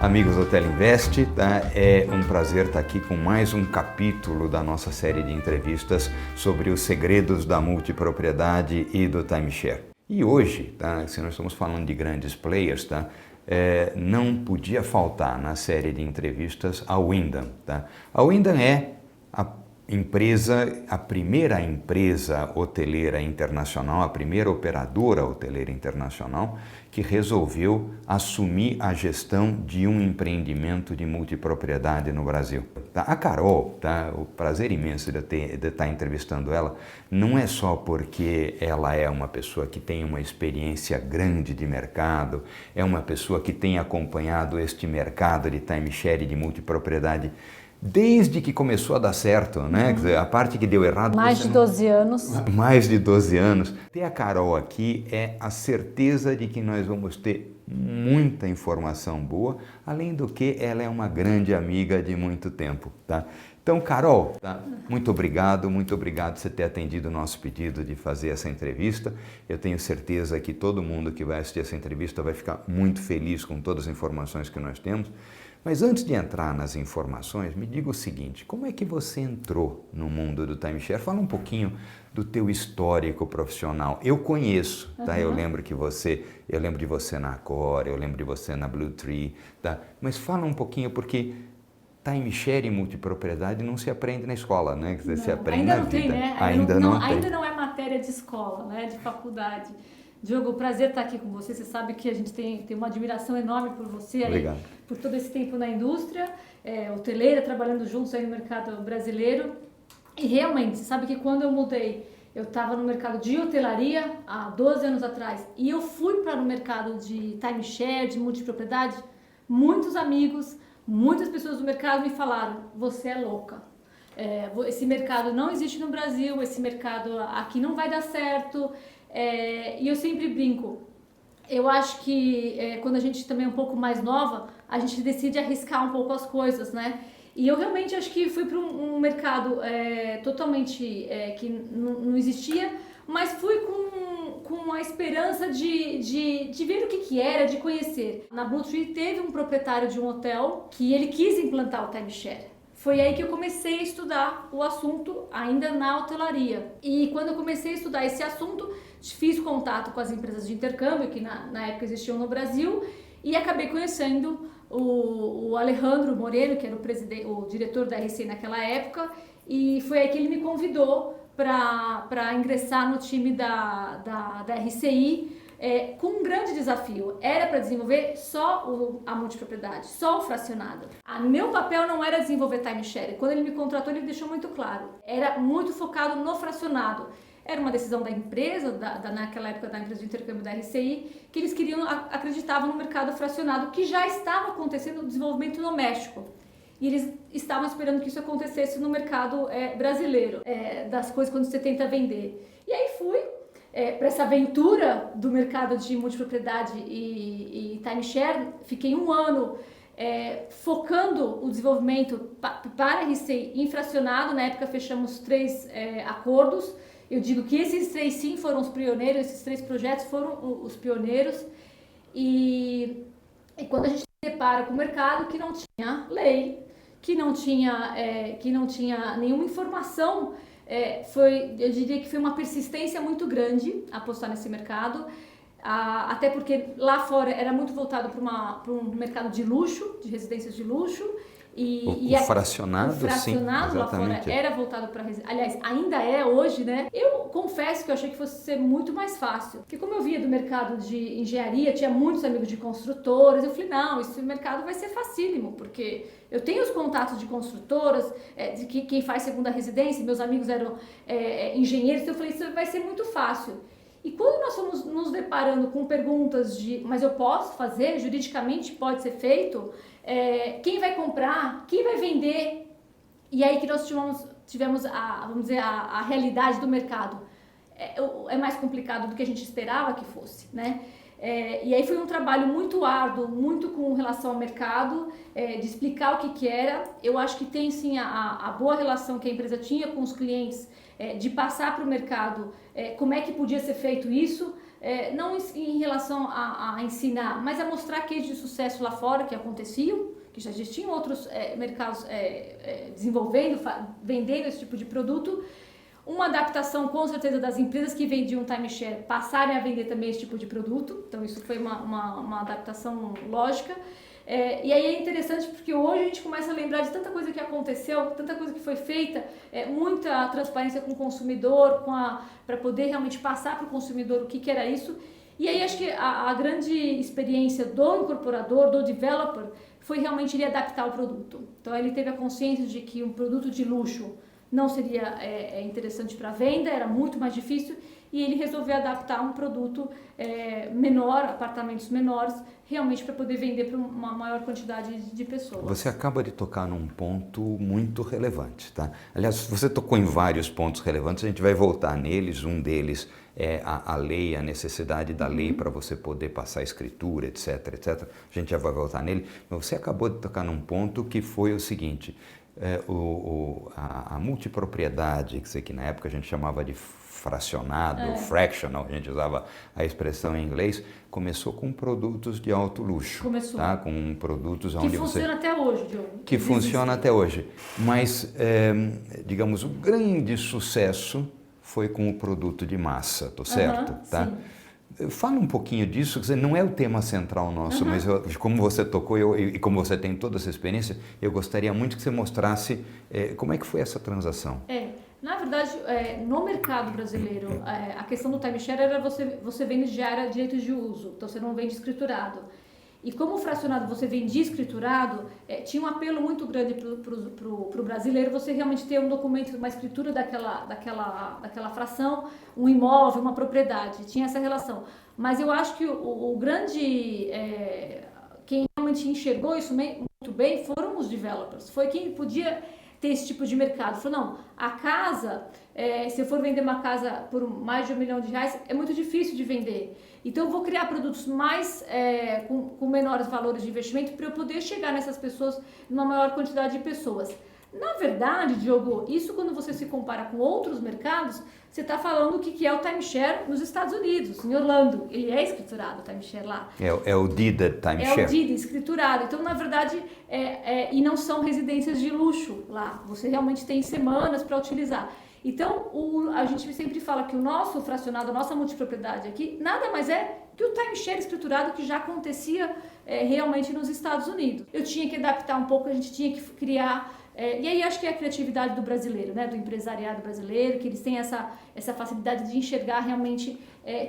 Amigos do Telinvest, tá? É um prazer estar aqui com mais um capítulo da nossa série de entrevistas sobre os segredos da multipropriedade e do timeshare. E hoje, tá? Se nós estamos falando de grandes players, tá? Não podia faltar na série de entrevistas a Wyndham. Tá? A Wyndham é a primeira empresa hoteleira internacional, a primeira operadora hoteleira internacional que resolveu assumir a gestão de um empreendimento de multipropriedade no Brasil. Tá? A Carol, tá? O prazer imenso de estar entrevistando ela, não é só porque ela é uma pessoa que tem uma experiência grande de mercado, é uma pessoa que tem acompanhado este mercado de timeshare e de multipropriedade desde que começou a dar certo, né? Quer dizer, a parte que deu errado... Mais de 12 anos. Mais de 12 anos. Ter a Carol aqui é a certeza de que nós vamos ter muita informação boa, além do que ela é uma grande amiga de muito tempo, tá? Então, Carol, tá? Muito obrigado por você ter atendido o nosso pedido de fazer essa entrevista. Eu tenho certeza que todo mundo que vai assistir essa entrevista vai ficar muito feliz com todas as informações que nós temos. Mas antes de entrar nas informações, me diga o seguinte, como é que você entrou no mundo do timeshare? Fala um pouquinho do teu histórico profissional. Eu conheço, tá? Eu lembro de você na Accor, eu lembro de você na Blue Tree, tá? Mas fala um pouquinho, porque timeshare e multipropriedade não se aprende na escola, né? Quer dizer, se aprende na vida. Tem, né? Ainda não tem. Ainda não é matéria de escola, né? De faculdade. Diogo, prazer estar aqui com você. Você sabe que a gente tem uma admiração enorme por você, aí, por todo esse tempo na indústria, hoteleira, trabalhando juntos aí no mercado brasileiro. E realmente, você sabe que quando eu mudei, eu estava no mercado de hotelaria há 12 anos atrás e eu fui para o mercado de timeshare, de multipropriedade. Muitos amigos, muitas pessoas do mercado me falaram, você é louca. Esse mercado não existe no Brasil, esse mercado aqui não vai dar certo. E eu sempre brinco, eu acho que quando a gente também é um pouco mais nova, a gente decide arriscar um pouco as coisas, né? E eu realmente acho que fui para um mercado totalmente que não existia, mas fui com a esperança de ver o que era, de conhecer. Na Blue Tree teve um proprietário de um hotel que ele quis implantar o timeshare. Foi aí que eu comecei a estudar o assunto ainda na hotelaria. E quando eu comecei a estudar esse assunto, fiz contato com as empresas de intercâmbio, que na época existiam no Brasil, e acabei conhecendo o Alejandro Moreno, que era o diretor da RCI naquela época, e foi aí que ele me convidou para ingressar no time da RCI, com um grande desafio. Era para desenvolver só a multipropriedade, só o fracionado. Meu papel não era desenvolver timeshare. Quando ele me contratou, ele deixou muito claro. Era muito focado no fracionado. Era uma decisão da empresa, naquela época da empresa de intercâmbio da RCI, que eles acreditavam no mercado fracionado, que já estava acontecendo o desenvolvimento no México. E eles estavam esperando que isso acontecesse no mercado brasileiro, das coisas quando você tenta vender. E aí fui para essa aventura do mercado de multipropriedade e timeshare. Fiquei um ano focando o desenvolvimento para a RCI em fracionado. Na época fechamos 3 acordos. Eu digo que esses 3 sim foram os pioneiros, esses 3 projetos foram os pioneiros. E quando a gente se depara com o mercado que não tinha lei, que não tinha nenhuma informação, eu diria que foi uma persistência muito grande apostar nesse mercado, até porque lá fora era muito voltado para um mercado de luxo, de residências de luxo. O fracionado, sim, lá fora era voltado para... Aliás, ainda é hoje, né? Eu confesso que eu achei que fosse ser muito mais fácil. Porque como eu via do mercado de engenharia, tinha muitos amigos de construtoras, eu falei, não, esse mercado vai ser facílimo, porque eu tenho os contatos de construtoras, de quem faz segunda residência, meus amigos eram engenheiros, então eu falei, isso vai ser muito fácil. E quando nós fomos nos deparando com perguntas mas eu posso fazer, juridicamente pode ser feito, quem vai comprar, quem vai vender, e aí que nós tivemos a realidade do mercado. É mais complicado do que a gente esperava que fosse, né? E aí foi um trabalho muito árduo, muito com relação ao mercado, de explicar o que era. Eu acho que tem sim a boa relação que a empresa tinha com os clientes, de passar para o mercado como é que podia ser feito isso. não em relação a ensinar, mas a mostrar cases de sucesso lá fora que aconteciam, que já existiam outros mercados desenvolvendo, vendendo esse tipo de produto. Uma adaptação, com certeza, das empresas que vendiam timeshare passarem a vender também esse tipo de produto. Então, isso foi uma adaptação lógica. E aí é interessante porque hoje a gente começa a lembrar de tanta coisa que aconteceu, tanta coisa que foi feita, muita transparência com o consumidor, para poder realmente passar para o consumidor o que era isso. E aí acho que a grande experiência do incorporador, do developer, foi realmente ele adaptar o produto. Então, ele teve a consciência de que um produto de luxo não seria interessante para venda, era muito mais difícil, e ele resolveu adaptar um produto menor, apartamentos menores, realmente para poder vender para uma maior quantidade de pessoas. Você acaba de tocar num ponto muito relevante, tá? Aliás, você tocou em vários pontos relevantes, a gente vai voltar neles. Um deles é a lei, a necessidade da lei para você poder passar a escritura, etc, etc. A gente já vai voltar nele. Mas você acabou de tocar num ponto que foi o seguinte: a multipropriedade, que na época a gente chamava de fracionado, fractional, a gente usava a expressão em inglês, começou com produtos de alto luxo. Começou. Tá? Com produtos onde funciona até hoje, Diogo. Que funciona até hoje. Mas, digamos, o grande sucesso foi com o produto de massa, tô certo? Tá? Sim. Fala um pouquinho disso, quer dizer, não é o tema central nosso, mas como você tocou e como você tem toda essa experiência, eu gostaria muito que você mostrasse como é que foi essa transação. Na verdade, no mercado brasileiro, a questão do timeshare era você vende direitos de uso, então você não vende escriturado. E como o fracionado você vendia escriturado, tinha um apelo muito grande para o brasileiro você realmente ter um documento, uma escritura daquela fração, um imóvel, uma propriedade, tinha essa relação. Mas eu acho que o grande, quem realmente enxergou isso muito bem foram os developers, foi quem podia ter esse tipo de mercado. Falou, não, a casa, se eu for vender uma casa por mais de R$1 milhão, é muito difícil de vender. Então, eu vou criar produtos mais com menores valores de investimento para eu poder chegar nessas pessoas, numa maior quantidade de pessoas. Na verdade, Diogo, isso quando você se compara com outros mercados, você está falando o que é o timeshare nos Estados Unidos, em Orlando. Ele é escriturado, o timeshare lá. É o deeded timeshare. É o deeded, escriturado. Então, na verdade, e não são residências de luxo lá. Você realmente tem semanas para utilizar. Então, a gente sempre fala que o nosso fracionado, a nossa multipropriedade aqui, nada mais é que o timeshare escriturado que já acontecia realmente nos Estados Unidos. Eu tinha que adaptar um pouco, a gente tinha que criar... e aí acho que é a criatividade do brasileiro, né, do empresariado brasileiro, que eles têm essa facilidade de enxergar realmente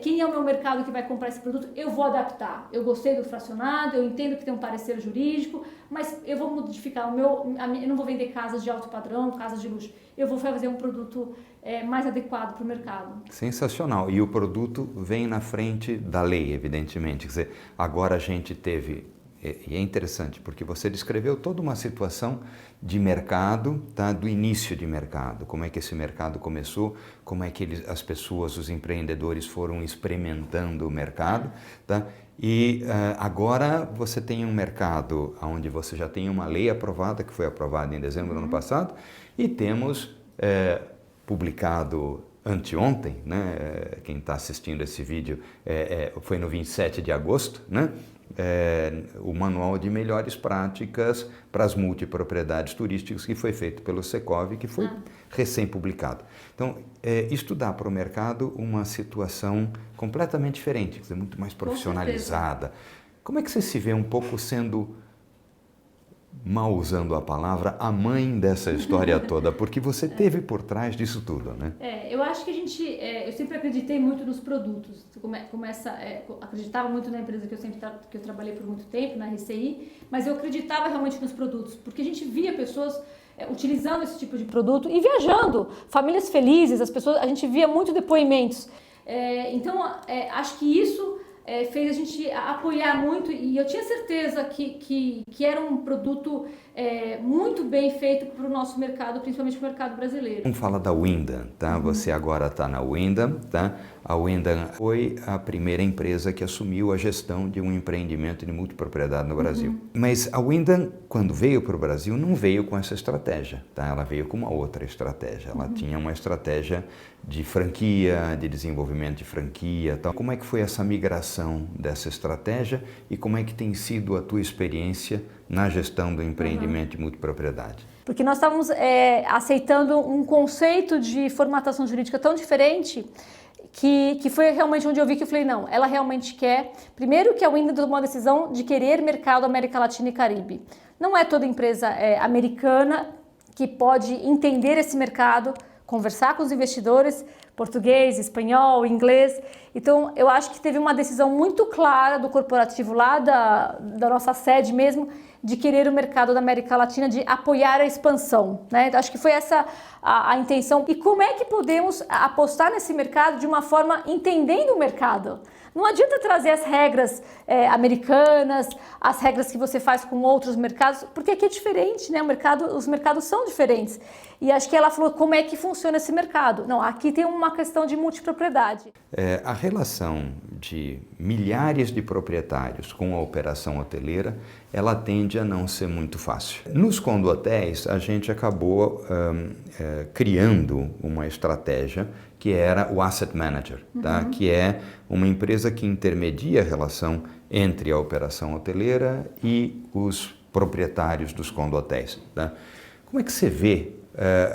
quem é o meu mercado que vai comprar esse produto, eu vou adaptar. Eu gostei do fracionado, eu entendo que tem um parecer jurídico, mas eu vou modificar eu não vou vender casas de alto padrão, casas de luxo. Eu vou fazer um produto mais adequado para o mercado. Sensacional. E o produto vem na frente da lei, evidentemente. Quer dizer, agora a gente teve... E é interessante, porque você descreveu toda uma situação de mercado, tá? Do início de mercado, como é que esse mercado começou, como é que as pessoas, os empreendedores foram experimentando o mercado, tá? E agora você tem um mercado onde você já tem uma lei aprovada, que foi aprovada em dezembro do ano passado, e temos publicado anteontem, né? Quem está assistindo esse vídeo foi no 27 de agosto, né? O Manual de Melhores Práticas para as Multipropriedades Turísticas, que foi feito pelo Secov, que foi recém-publicado. Então, isto dá para o mercado uma situação completamente diferente, quer dizer, muito mais profissionalizada. Como é que você se vê um pouco sendo, mal usando a palavra, a mãe dessa história toda? Porque você teve por trás disso tudo, né? Eu acho que eu sempre acreditei muito nos produtos. Acreditava muito na empresa que eu trabalhei por muito tempo, na RCI, mas eu acreditava realmente nos produtos, porque a gente via pessoas utilizando esse tipo de produto e viajando, famílias felizes, a gente via muito depoimentos. Então, acho que isso fez a gente apoiar muito, e eu tinha certeza que era um produto muito bem feito para o nosso mercado, principalmente para o mercado brasileiro. Vamos falar da Wyndham, tá? Você agora está na Wyndham, tá? a Wyndham foi a primeira empresa que assumiu a gestão de um empreendimento de multipropriedade no Brasil. Mas a Wyndham, quando veio para o Brasil, não veio com essa estratégia, tá? Ela veio com uma outra estratégia. Ela tinha uma estratégia de franquia, de desenvolvimento de franquia, tal. Como é que foi essa migração dessa estratégia e como é que tem sido a tua experiência na gestão do empreendimento de multipropriedade? Porque nós estávamos aceitando um conceito de formatação jurídica tão diferente que foi realmente onde eu vi que eu falei, não, ela realmente quer, primeiro que a Wyndham tomou uma decisão de querer mercado América Latina e Caribe. Não é toda empresa americana que pode entender esse mercado, conversar com os investidores, português, espanhol, inglês. Então, eu acho que teve uma decisão muito clara do corporativo lá da nossa sede mesmo, de querer o mercado da América Latina, de apoiar a expansão, né? Acho que foi essa a intenção. E como é que podemos apostar nesse mercado de uma forma entendendo o mercado? Não adianta trazer as regras americanas, as regras que você faz com outros mercados, porque aqui é diferente, né? Os mercados são diferentes. E acho que ela falou, como é que funciona esse mercado? Não, aqui tem uma questão de multipropriedade. A relação de milhares de proprietários com a operação hoteleira, ela tende a não ser muito fácil. Nos condohotéis, a gente acabou criando uma estratégia que era o Asset Manager, tá? Que é uma empresa que intermedia a relação entre a operação hoteleira e os proprietários dos condohotéis, tá? Como é que você vê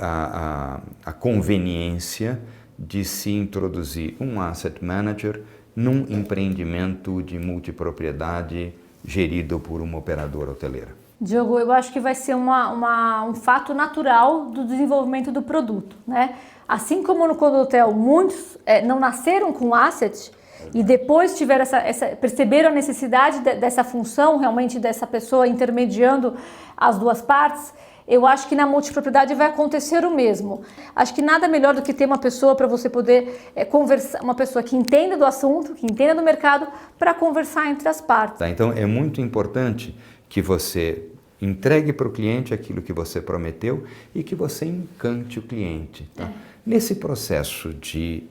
a conveniência de se introduzir um Asset Manager num empreendimento de multipropriedade gerido por uma operadora hoteleira? Diogo, eu acho que vai ser um fato natural do desenvolvimento do produto, né? Assim como no condohotel muitos não nasceram com asset e depois tiveram perceberam a necessidade dessa função, realmente dessa pessoa intermediando as duas partes, eu acho que na multipropriedade vai acontecer o mesmo. Acho que nada melhor do que ter uma pessoa para você poder conversar, uma pessoa que entenda do assunto, que entenda do mercado, para conversar entre as partes. Tá, então é muito importante que você entregue para o cliente aquilo que você prometeu e que você encante o cliente. Tá? Nesse processo de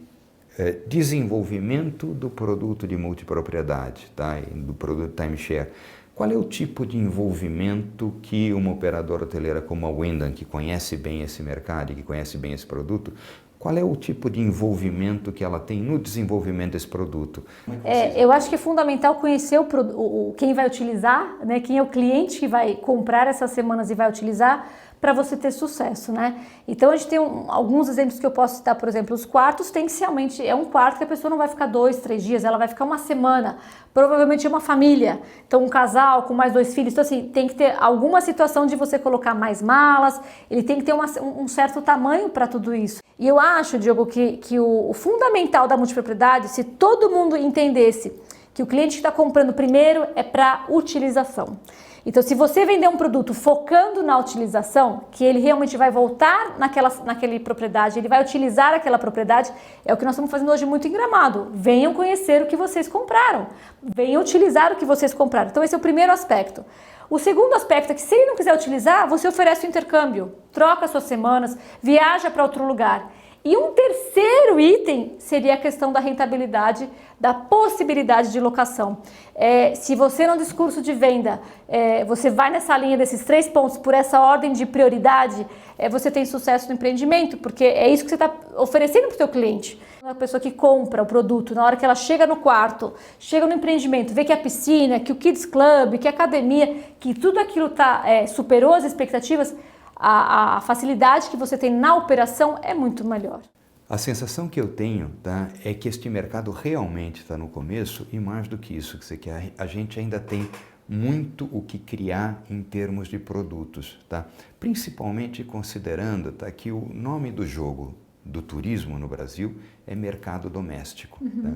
desenvolvimento do produto de multipropriedade, tá? E do produto timeshare, qual é o tipo de envolvimento que uma operadora hoteleira como a Wyndham, que conhece bem esse mercado e que conhece bem esse produto, qual é o tipo de envolvimento que ela tem no desenvolvimento desse produto? Eu acho que é fundamental conhecer quem vai utilizar, né? Quem é o cliente que vai comprar essas semanas e vai utilizar, para você ter sucesso, né? Então a gente tem alguns exemplos que eu posso citar, por exemplo, os quartos tem que ser realmente, é um quarto que a pessoa não vai ficar 2, 3 dias, ela vai ficar uma semana, provavelmente é uma família, então um casal com mais 2 filhos, então assim, tem que ter alguma situação de você colocar mais malas, ele tem que ter um certo tamanho para tudo isso. E eu acho, Diogo, que o fundamental da multipropriedade, se todo mundo entendesse que o cliente que está comprando primeiro é para utilização. Então, se você vender um produto focando na utilização, que ele realmente vai voltar naquela propriedade, ele vai utilizar aquela propriedade, é o que nós estamos fazendo hoje muito em Gramado. Venham conhecer o que vocês compraram, venham utilizar o que vocês compraram. Então, esse é o primeiro aspecto. O segundo aspecto é que se ele não quiser utilizar, você oferece o intercâmbio, troca suas semanas, viaja para outro lugar. E um terceiro item seria a questão da rentabilidade, da possibilidade de locação. Se você no discurso de venda, você vai nessa linha desses 3 pontos por essa ordem de prioridade, você tem sucesso no empreendimento, porque é isso que você está oferecendo para o seu cliente. A pessoa que compra o produto, na hora que ela chega no quarto, chega no empreendimento, vê que a piscina, que o Kids Club, que a academia, que tudo aquilo superou as expectativas, a facilidade que você tem na operação é muito melhor. A sensação que eu tenho, tá, é que este mercado realmente está no começo e mais do que isso, a gente ainda tem muito o que criar em termos de produtos, tá? Principalmente considerando, tá, que o nome do jogo do turismo no Brasil é mercado doméstico. Tá?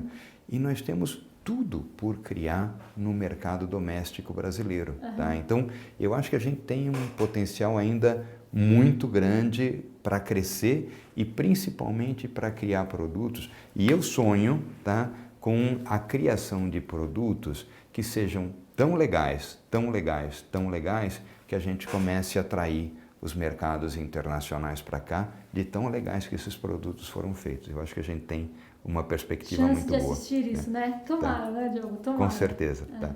E nós temos tudo por criar no mercado doméstico brasileiro. Tá? Então, eu acho que a gente tem um potencial ainda muito grande para crescer e principalmente para criar produtos. E eu sonho, tá, com a criação de produtos que sejam tão legais, tão legais, tão legais, que a gente comece a atrair os mercados internacionais para cá, de tão legais que esses produtos foram feitos. Eu acho que a gente tem uma perspectiva chance muito de boa. assistir isso, né? Tomara, tá. né, Diogo? Tomara. Com certeza. Tá.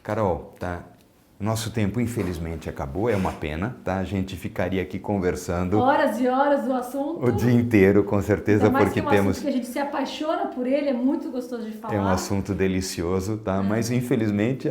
Carol, tá? Nosso tempo, infelizmente, acabou, é uma pena, tá? A gente ficaria aqui conversando... Horas e horas do assunto. O dia inteiro, com certeza, ainda mais porque que é um temos... assunto que a gente se apaixona por ele, é muito gostoso de falar. É um assunto delicioso, tá? Mas, infelizmente,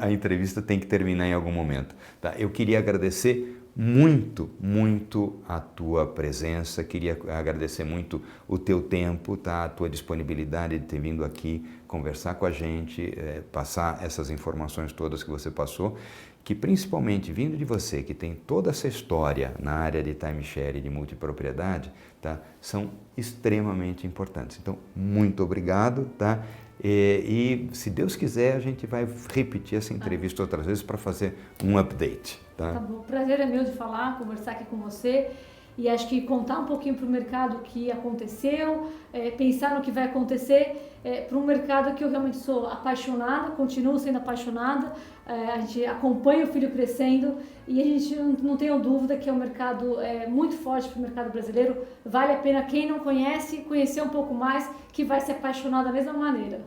a entrevista tem que terminar em algum momento, tá? Eu queria agradecer muito, muito a tua presença, queria agradecer muito o teu tempo, tá? A tua disponibilidade de ter vindo aqui conversar com a gente, passar essas informações todas que você passou, que principalmente vindo de você, que tem toda essa história na área de timeshare e de multipropriedade, tá? São extremamente importantes. Então, muito obrigado, tá? E se Deus quiser, a gente vai repetir essa entrevista outras vezes para fazer um update. Tá bom. O prazer é meu de falar, conversar aqui com você e acho que contar um pouquinho para o mercado o que aconteceu, pensar no que vai acontecer para um mercado que eu realmente sou apaixonada, continuo sendo apaixonada, a gente acompanha o filho crescendo e a gente não tem dúvida que é um mercado muito forte para o mercado brasileiro, vale a pena quem não conhece, conhecer um pouco mais, que vai se apaixonar da mesma maneira.